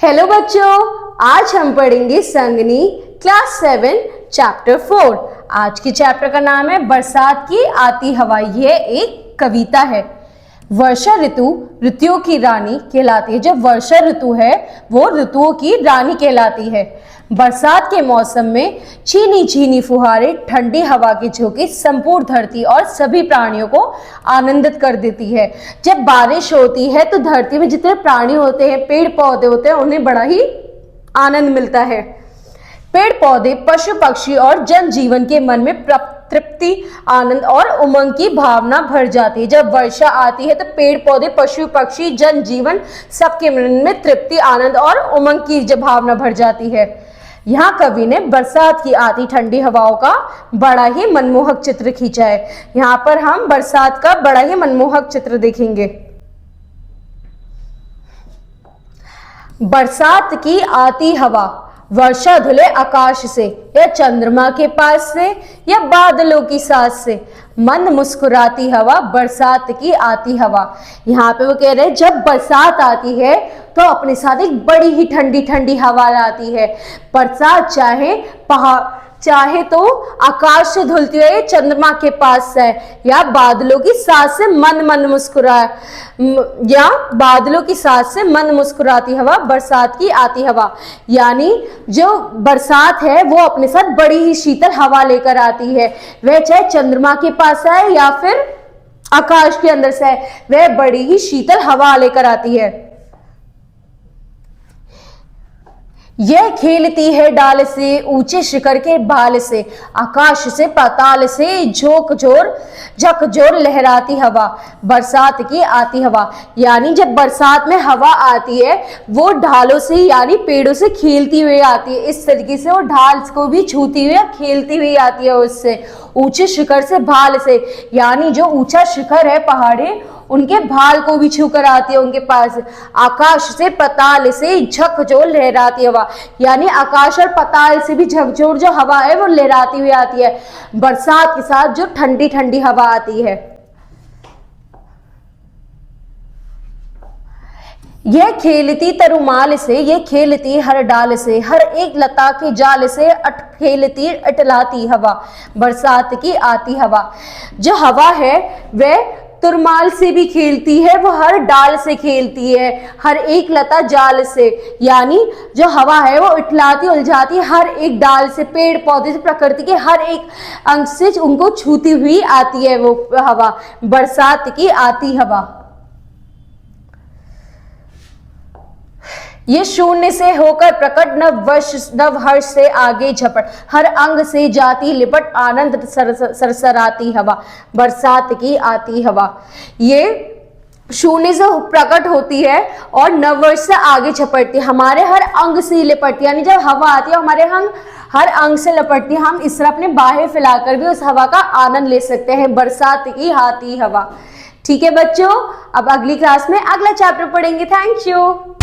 Hello बच्चों, आज हम पढ़ेंगे संगनी क्लास 7 चैप्टर 4। आज के चैप्टर का नाम है बरसात की आती हवा। यह एक कविता है। वर्षा ऋतु ऋतुओं की रानी कहलाती है। जब वर्षा ऋतु है वो ऋतुओं की रानी कहलाती है। बरसात के मौसम में छीनी छीनी फुहारें, ठंडी हवा की झोंके संपूर्ण धरती और सभी प्राणियों को आनंदित कर देती है। जब बारिश होती है तो धरती में जितने प्राणी होते हैं, पेड़ पौधे होते हैं, उन्हें बड़ा ही आनंद मिलता है। पेड़ पौधे, पशु पक्षी और जनजीवन के मन में तृप्ति, आनंद और उमंग की भावना भर जाती है। जब वर्षा आती है तो पेड़ पौधे, पशु पक्षी, जनजीवन सबके मन में तृप्ति, आनंद और उमंग की भावना भर जाती है। यहाँ कवि ने बरसात की आती ठंडी हवाओं का बड़ा ही मनमोहक चित्र खींचा है। यहाँ पर हम बरसात का बड़ा ही मनमोहक चित्र देखेंगे। बरसात की आती हवा, वर्षा धुले आकाश से या चंद्रमा के पास से या बादलों की सांस से, मंद मुस्कुराती हवा, बरसात की आती हवा। यहाँ पे वो कह रहे हैं जब बरसात आती है तो अपने साथ एक बड़ी ही ठंडी ठंडी हवा आती है। बरसात चाहे तो आकाश से धुलती हुई चंद्रमा के पास से या बादलों की सांस से मंद मुस्कुराती हवा, बरसात की आती हवा। यानी जो बरसात है वो अपने साथ बड़ी ही शीतल हवा लेकर आती है। वह चाहे चंद्रमा के पास है या फिर आकाश के अंदर से है, वह बड़ी ही शीतल हवा लेकर आती है। यह खेलती है डाल से, ऊंचे शिखर के बाल से, आकाश से पाताल से झकझोर लहराती हवा, बरसात की आती हवा। यानी जब बरसात में हवा आती है वो ढालों से यानी पेड़ों से खेलती हुई आती है। इस तरीके से वो ढाल को भी छूती हुई खेलती हुई आती है उससे। ऊंचे शिखर से भाल से, यानी जो ऊंचा शिखर है पहाड़ी, उनके भाल को भी छू कर आती है उनके पास। आकाश से पताल से झकझोर लहराती हवा, यानी आकाश और पताल से भी झकझोर जो हवा है वो लहराती हुई आती है बरसात के साथ, जो ठंडी ठंडी हवा आती है। यह खेलती तरुमाल से, यह खेलती हर डाल से, हर एक लता के जाल से खेलती अटलाती हवा, बरसात की आती हवा। जो हवा है वह तुरमाल से भी खेलती है, वो हर डाल से खेलती है, हर एक लता जाल से, यानी जो हवा है वो इटलाती उलझाती हर एक डाल से, पेड़ पौधे से, प्रकृति के हर एक अंग से उनको छूती हुई आती है वो हवा, बरसात की आती हवा। ये शून्य से होकर प्रकट, नव हर्ष से आगे झपट, हर अंग से जाती लिपट, आनंद सरसराती हवा, बरसात की आती हवा। ये शून्य से प्रकट होती है और नववर्ष से आगे झपटती है, हमारे हर अंग से लिपटती, यानी जब हवा आती है हमारे हर अंग से लपटती है। हम इस तरह अपने बाहें फैलाकर भी उस हवा का आनंद ले सकते हैं, बरसात की आती हवा। ठीक है बच्चों, अब अगली क्लास में अगला चैप्टर पढ़ेंगे। Thank you.